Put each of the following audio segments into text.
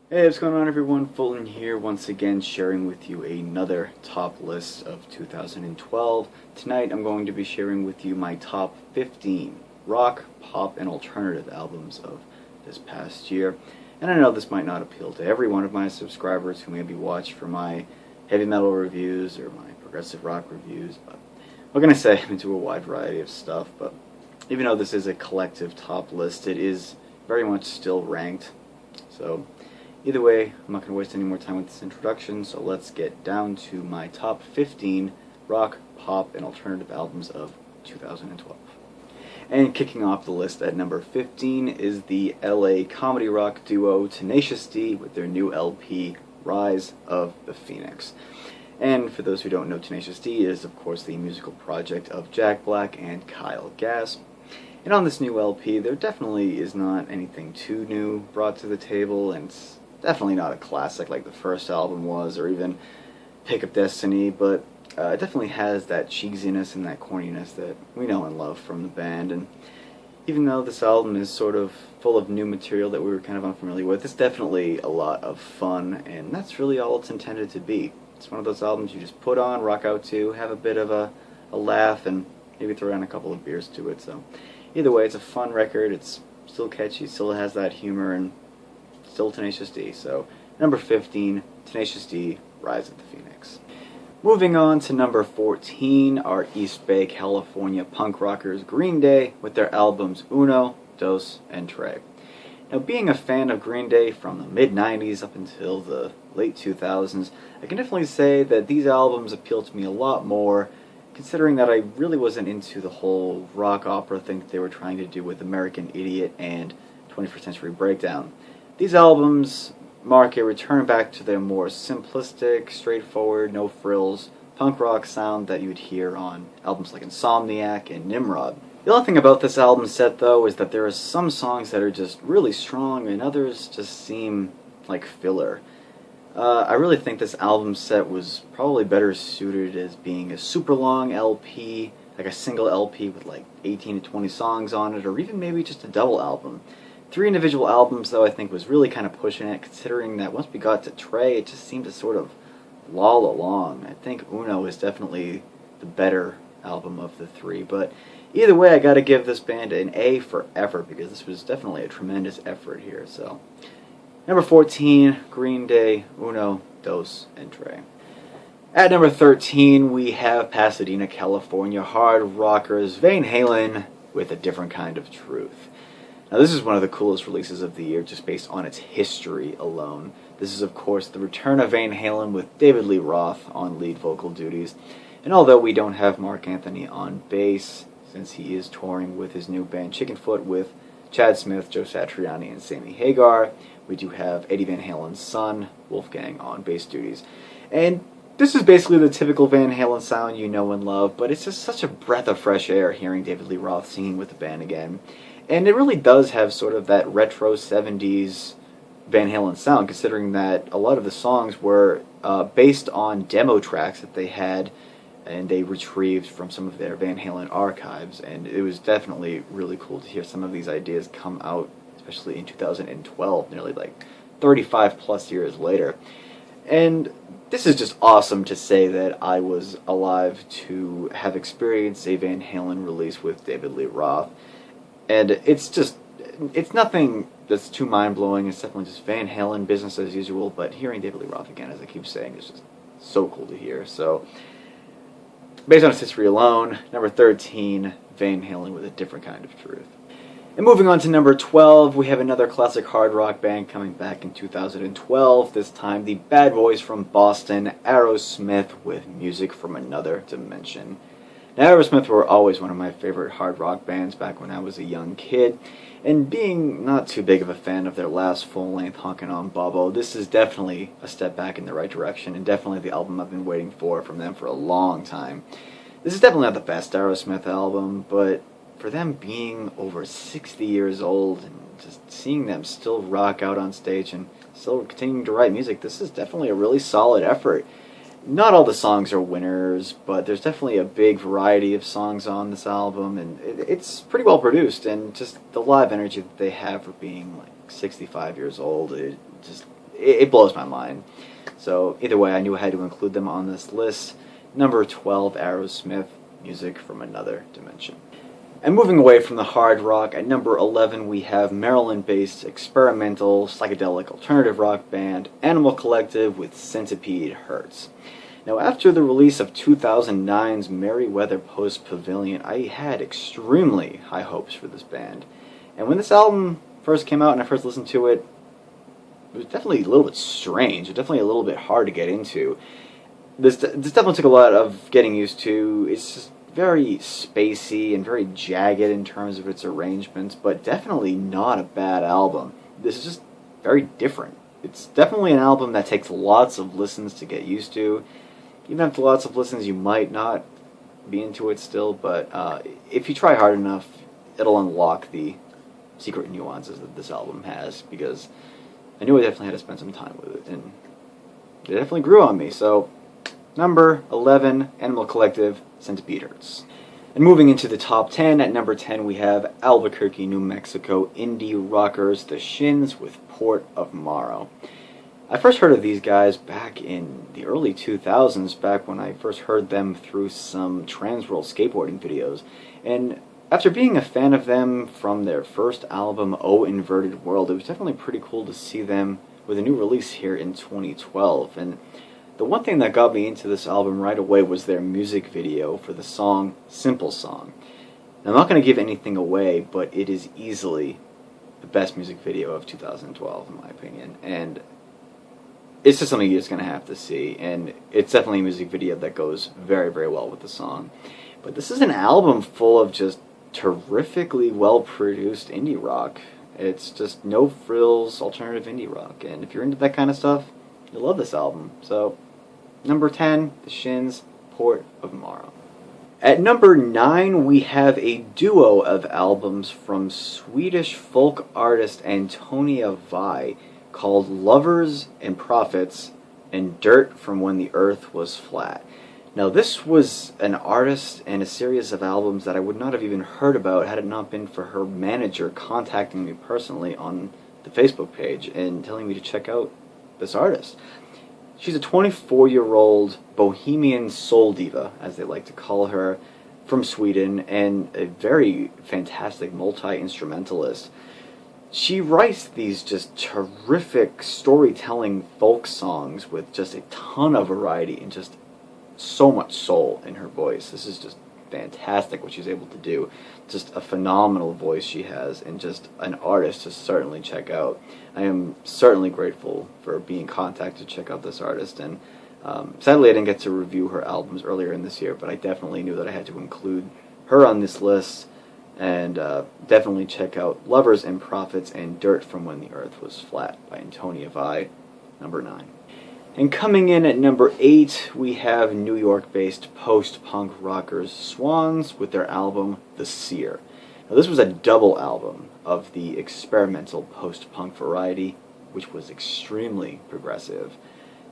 Hey, what's going on everyone? Fulton here once again sharing with you another top list of 2012. Tonight I'm going to be sharing with you my top 15 rock, pop, and alternative albums of this past year. And I know this might not appeal to every one of my subscribers who maybe watch for my heavy metal reviews or my progressive rock reviews, but what can I say? I'm into a wide variety of stuff, but even though this is a collective top list, it is very much still ranked. So either way, I'm not going to waste any more time with this introduction, so let's get down to my top 15 rock, pop, and alternative albums of 2012. And kicking off the list at number 15 is the LA comedy rock duo Tenacious D with their new LP, Rise of the Phoenix. And for those who don't know, Tenacious D is, of course, the musical project of Jack Black and Kyle Gass. And on this new LP, there definitely is not anything too new brought to the table, and it's definitely not a classic like the first album was, or even Pick Up Destiny, but it definitely has that cheesiness and that corniness that we know and love from the band. And even though this album is sort of full of new material that we were kind of unfamiliar with, it's definitely a lot of fun, and that's really all it's intended to be. It's one of those albums you just put on, rock out to, have a bit of a laugh, and maybe throw down a couple of beers to it. So either way, it's a fun record, it's still catchy, still has that humor, and still Tenacious D. So number 15, Tenacious D, Rise of the Phoenix. Moving on to number 14 are East Bay, California punk rockers Green Day with their albums Uno, Dos, and Tres. Now, being a fan of Green Day from the mid-90s up until the late 2000s, I can definitely say that these albums appeal to me a lot more, considering that I really wasn't into the whole rock opera thing that they were trying to do with American Idiot and 21st Century Breakdown. These albums mark a return back to their more simplistic, straightforward, no frills, punk rock sound that you would hear on albums like Insomniac and Nimrod. The only thing about this album set, though, is that there are some songs that are just really strong and others just seem like filler. I really think this album set was probably better suited as being a super long LP, like a single LP with like 18 to 20 songs on it, or even maybe just a double album. 3 individual albums, though, I think was really kind of pushing it, considering that once we got to Trey, it just seemed to sort of loll along. I think Uno is definitely the better album of the 3, but either way, I gotta give this band an A for effort, because this was definitely a tremendous effort here. So, number 14, Green Day, Uno, Dos, and Tres. At number 13, we have Pasadena, California hard rockers Van Halen with A Different Kind of Truth. Now, this is one of the coolest releases of the year just based on its history alone. This is, of course, the return of Van Halen with David Lee Roth on lead vocal duties. And although we don't have Mark Anthony on bass, since he is touring with his new band Chickenfoot with Chad Smith, Joe Satriani, and Sammy Hagar, we do have Eddie Van Halen's son, Wolfgang, on bass duties. And this is basically the typical Van Halen sound you know and love, but it's just such a breath of fresh air hearing David Lee Roth singing with the band again. And it really does have sort of that retro 70s Van Halen sound, considering that a lot of the songs were based on demo tracks that they had and they retrieved from some of their Van Halen archives. And it was definitely really cool to hear some of these ideas come out, especially in 2012, nearly like 35 plus years later. And this is just awesome to say that I was alive to have experienced a Van Halen release with David Lee Roth. And it's nothing that's too mind-blowing. It's definitely just Van Halen, business as usual, but hearing David Lee Roth again, as I keep saying, is just so cool to hear. So, based on its history alone, number 13, Van Halen with A Different Kind of Truth. And moving on to number 12, we have another classic hard rock band coming back in 2012, this time the bad boys from Boston, Aerosmith, with Music from Another Dimension. Now, Aerosmith were always one of my favorite hard rock bands back when I was a young kid, and being not too big of a fan of their last full-length Honkin' on Bobo, this is definitely a step back in the right direction, and definitely the album I've been waiting for from them for a long time. This is definitely not the best Aerosmith album, but for them being over 60 years old and just seeing them still rock out on stage and still continuing to write music, this is definitely a really solid effort. Not all the songs are winners, but there's definitely a big variety of songs on this album, and it's pretty well produced, and just the live energy that they have for being like 65 years old, it blows my mind. So either way, I knew I had to include them on this list. Number 12, Aerosmith, Music from Another Dimension. And moving away from the hard rock, at number 11 we have Maryland-based experimental psychedelic alternative rock band Animal Collective with Centipede Hurts. Now, after the release of 2009's Merryweather Post Pavilion, I had extremely high hopes for this band. And when this album first came out and I first listened to it, it was definitely a little bit strange. It was definitely a little bit hard to get into. This definitely took a lot of getting used to. It's just very spacey and very jagged in terms of its arrangements, but definitely not a bad album. This is just very different. It's definitely an album that takes lots of listens to get used to. Even after lots of listens, you might not be into it still, but if you try hard enough, it'll unlock the secret nuances that this album has, because I knew I definitely had to spend some time with it, and it definitely grew on me. So, number 11, Animal Collective, Centipede Hurts. And moving into the top 10, at number 10 we have Albuquerque, New Mexico indie rockers The Shins with Port of Morrow. I first heard of these guys back in the early 2000s, back when I first heard them through some Transworld skateboarding videos. And after being a fan of them from their first album, Oh Inverted World, it was definitely pretty cool to see them with a new release here in 2012. And the one thing that got me into this album right away was their music video for the song Simple Song. Now, I'm not going to give anything away, but it is easily the best music video of 2012 in my opinion. And it's just something you're just going to have to see, and it's definitely a music video that goes very, very well with the song. But this is an album full of just terrifically well-produced indie rock. It's just no-frills alternative indie rock, and if you're into that kind of stuff, you'll love this album. So, number 10, The Shins, Port of Morrow. At number 9, we have a duo of albums from Swedish folk artist Antonia Vai, called Lovers and Prophets and Dirt from When the Earth Was Flat. Now, this was an artist and a series of albums that I would not have even heard about had it not been for her manager contacting me personally on the Facebook page and telling me to check out this artist. She's a 24-year-old bohemian soul diva, as they like to call her, from Sweden, and a very fantastic multi-instrumentalist. She writes these just terrific storytelling folk songs with just a ton of variety and just so much soul in her voice. This is just fantastic what she's able to do. Just a phenomenal voice she has, and just an artist to certainly check out. I am certainly grateful for being contacted to check out this artist, and sadly I didn't get to review her albums earlier in this year, but I definitely knew that I had to include her on this list. And definitely check out Lovers and Prophets and Dirt from When the Earth Was Flat by Antonia Vai, number 9. And coming in at number 8, we have New York-based post-punk rockers Swans with their album The Seer. Now, this was a double album of the experimental post-punk variety, which was extremely progressive.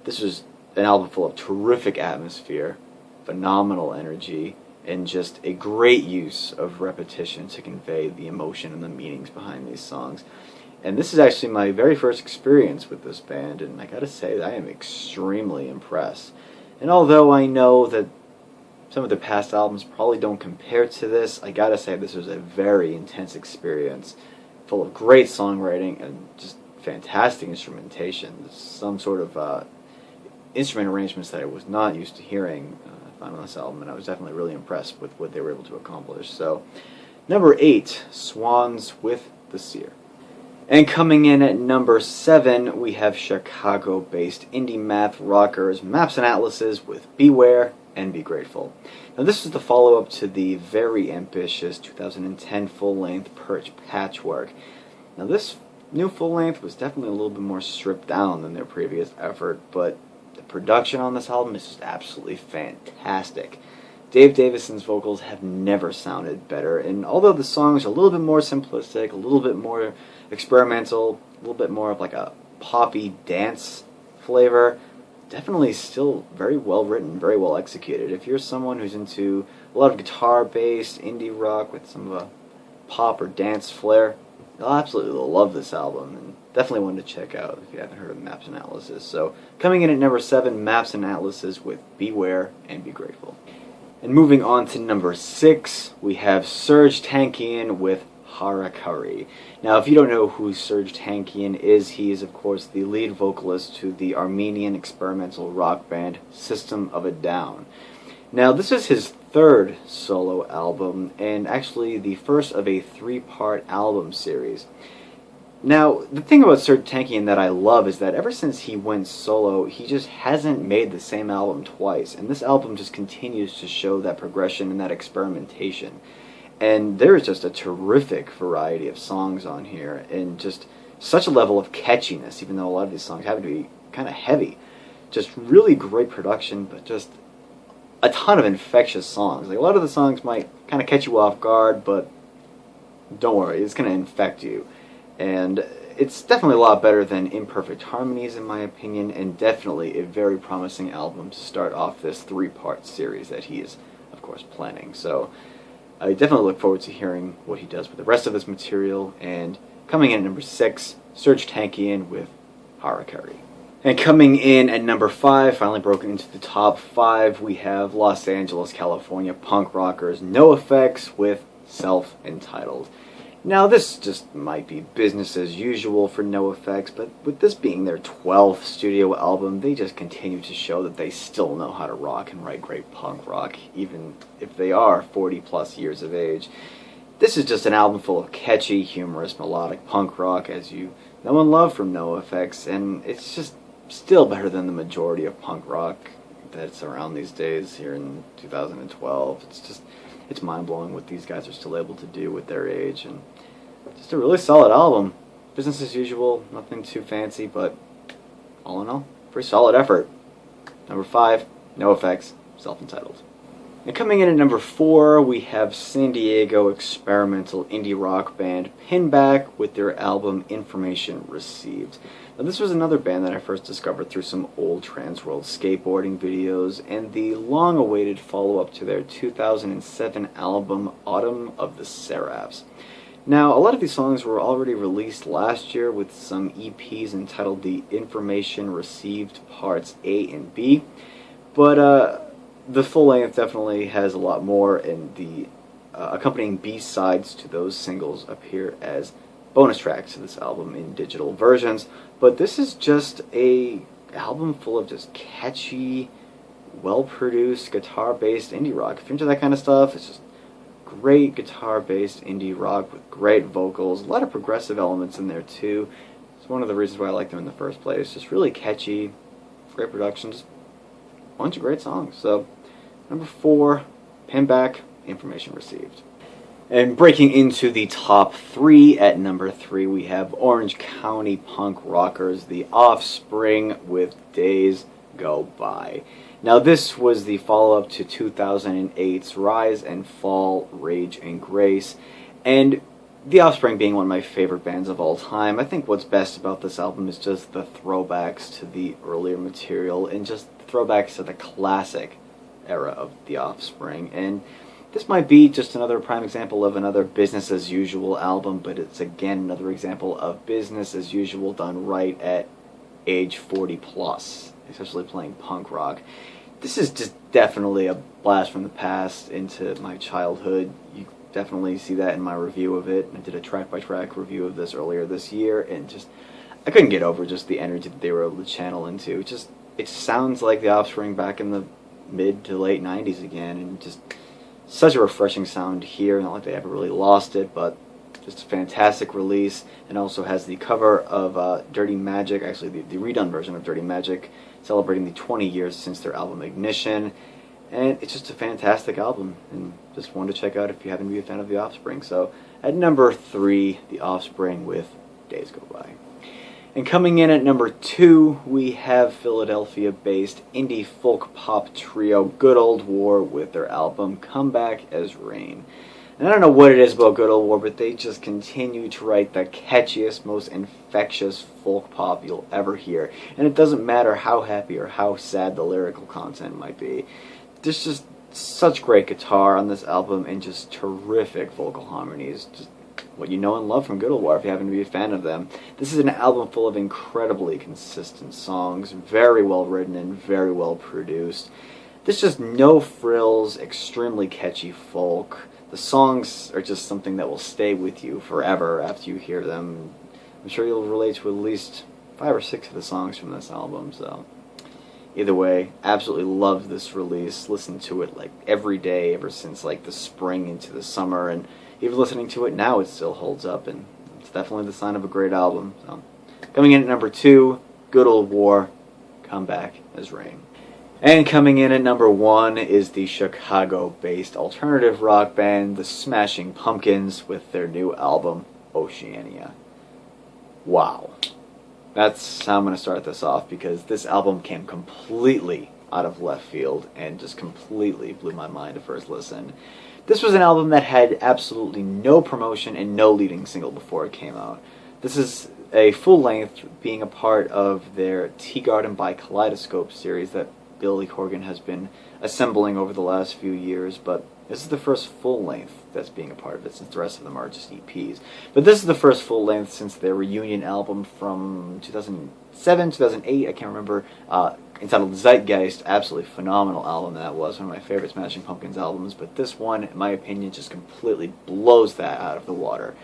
This was an album full of terrific atmosphere, phenomenal energy, and just a great use of repetition to convey the emotion and the meanings behind these songs. And this is actually my very first experience with this band, and I gotta say, I am extremely impressed. And although I know that some of their past albums probably don't compare to this, I gotta say this was a very intense experience, full of great songwriting and just fantastic instrumentation. Some sort of instrument arrangements that I was not used to hearing on this album, and I was definitely really impressed with what they were able to accomplish. So, number 8, Swans with The Seer. And coming in at number 7, we have Chicago-based indie math rockers Maps and Atlases with Beware and Be Grateful. Now, this is the follow-up to the very ambitious 2010 full-length Perch Patchwork. Now, this new full-length was definitely a little bit more stripped down than their previous effort, but the production on this album is just absolutely fantastic. Dave Davison's vocals have never sounded better, and although the songs are a little bit more simplistic, a little bit more experimental, a little bit more of like a poppy dance flavor, definitely still very well written, very well executed. If you're someone who's into a lot of guitar-based indie rock with some of a pop or dance flair, you'll absolutely love this album, and definitely one to check out if you haven't heard of Maps and Atlases. So, coming in at number 7, Maps and Atlases with Beware and Be Grateful. And moving on to number 6, we have Serj Tankian with Harakari. Now, if you don't know who Serj Tankian is, he is, of course, the lead vocalist to the Armenian experimental rock band System of a Down. Now, this is his 3rd solo album, and actually the first of a 3-part album series. Now, the thing about Serj Tankian that I love is that ever since he went solo, he just hasn't made the same album twice, and this album just continues to show that progression and that experimentation. And there is just a terrific variety of songs on here, and just such a level of catchiness, even though a lot of these songs happen to be kind of heavy. Just really great production, but just a ton of infectious songs. Like, a lot of the songs might kind of catch you off guard, but don't worry, it's going to infect you. And it's definitely a lot better than Imperfect Harmonies, in my opinion, and definitely a very promising album to start off this 3-part series that he is, of course, planning. So I definitely look forward to hearing what he does with the rest of this material. And coming in at number 6, Serj Tankian with Harakari. And coming in at number 5, finally broken into the top 5, we have Los Angeles, California punk rockers NoFX with Self-Entitled. Now, this just might be business as usual for NoFX, but with this being their 12th studio album, they just continue to show that they still know how to rock and write great punk rock, even if they are 40-plus years of age. This is just an album full of catchy, humorous, melodic punk rock, as you know and love from NoFX, and it's just still better than the majority of punk rock that's around these days here in 2012. It's mind-blowing what these guys are still able to do with their age, and just a really solid album. Business as usual, nothing too fancy, but all in all, pretty solid effort. Number 5, NoFX, Self-Entitled. And coming in at number 4, we have San Diego experimental indie rock band Pinback with their album Information Received. Now, this was another band that I first discovered through some old Transworld skateboarding videos and the long-awaited follow-up to their 2007 album Autumn of the Seraphs. Now, a lot of these songs were already released last year with some EPs entitled the Information Received Parts A and B, but the full length definitely has a lot more, and the accompanying B-sides to those singles appear as bonus tracks to this album in digital versions. But this is just a album full of just catchy, well-produced, guitar-based indie rock. If you're into that kind of stuff, it's just great guitar-based indie rock with great vocals, a lot of progressive elements in there too. It's one of the reasons why I like them in the first place. Just really catchy, great productions, a bunch of great songs. So, number 4, Pinback, Information Received. And breaking into the top 3, at number 3 we have Orange County punk rockers The Offspring with Days Go By. Now, this was the follow-up to 2008's Rise and Fall, Rage and Grace, and The Offspring being one of my favorite bands of all time, I think what's best about this album is just the throwbacks to the earlier material and just the throwbacks to the classic era of The Offspring. And this might be just another prime example of another business as usual album, but it's again another example of business as usual done right at age 40 plus, especially playing punk rock. This is just definitely a blast from the past into my childhood. You definitely see that in my review of it. I did a track-by-track review of this earlier this year, and just I couldn't get over just the energy that they were able to channel into. It sounds like The Offspring back in the mid to late 90s again, and just such a refreshing sound here. Not like they ever really lost it, but just a fantastic release. And also has the cover of Dirty Magic, actually the redone version of Dirty Magic, celebrating the 20 years since their album Ignition. And it's just a fantastic album, and just one to check out if you happen to be a fan of The Offspring. So at number 3, The Offspring with Days Go By. And coming in at number 2, we have Philadelphia-based indie folk pop trio Good Old War with their album Come Back as Rain. And I don't know what it is about Good Old War, but they just continue to write the catchiest, most infectious folk pop you'll ever hear. And it doesn't matter how happy or how sad the lyrical content might be. There's just such great guitar on this album and just terrific vocal harmonies. Just what you know and love from Good Old War if you happen to be a fan of them. This is an album full of incredibly consistent songs, very well written and very well produced. There's just no frills, extremely catchy folk. The songs are just something that will stay with you forever after you hear them. I'm sure you'll relate to at least 5 or 6 of the songs from this album, so either way, absolutely love this release. Listened to it like every day ever since like the spring into the summer, and even listening to it now, it still holds up, and it's definitely the sign of a great album. So, coming in at number 2, Good Old War, Come Back as Rain. And coming in at number 1 is the Chicago-based alternative rock band, the Smashing Pumpkins, with their new album, Oceania. Wow. That's how I'm going to start this off, because this album came completely out of left field and just completely blew my mind at first listen. This was an album that had absolutely no promotion and no leading single before it came out. This is a full length, being a part of their Tea Garden by Kaleidoscope series that Billy Corgan has been assembling over the last few years, but this is the first full length that's being a part of it, since the rest of them are just EPs. But this is the first full length since their reunion album from 2007, 2008, I can't remember, entitled Zeitgeist. Absolutely phenomenal album that was, one of my favorite Smashing Pumpkins albums, but this one, in my opinion, just completely blows that out of the water.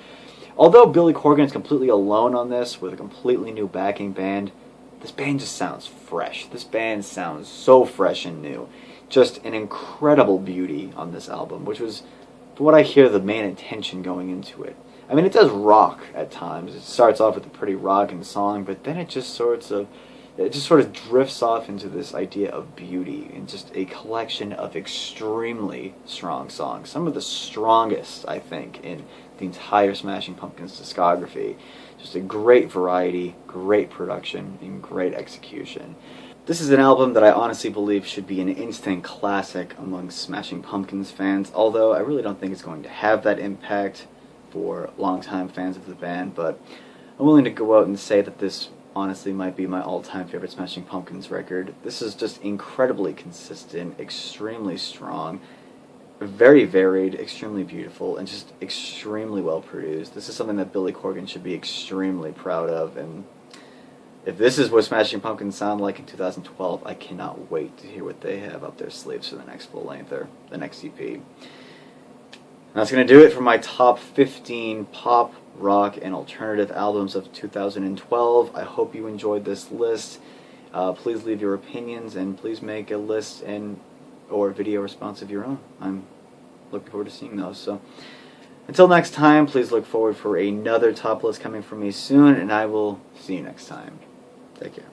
Although Billy Corgan is completely alone on this, with a completely new backing band, this band just sounds fresh. This band sounds so fresh and new. Just an incredible beauty on this album, which was, for what I hear, the main intention going into it. I mean, it does rock at times. It starts off with a pretty rocking song, but then it just sort of drifts off into this idea of beauty and just a collection of extremely strong songs. Some of the strongest, I think, in the entire Smashing Pumpkins discography. Just a great variety, great production, and great execution. This is an album that I honestly believe should be an instant classic among Smashing Pumpkins fans, although I really don't think it's going to have that impact for longtime fans of the band, but I'm willing to go out and say that this honestly might be my all-time favorite Smashing Pumpkins record. This is just incredibly consistent, extremely strong, very varied, extremely beautiful, and just extremely well produced. This is something that Billy Corgan should be extremely proud of, and if this is what Smashing Pumpkins sound like in 2012, I cannot wait to hear what they have up their sleeves for the next full length or the next EP. And that's going to do it for my top 15 pop, rock, and alternative albums of 2012. I hope you enjoyed this list. Please leave your opinions, and please make a list or video response of your own. I'm looking forward to seeing those. So until next time, please look forward for another top list coming from me soon, and I will see you next time. Take care.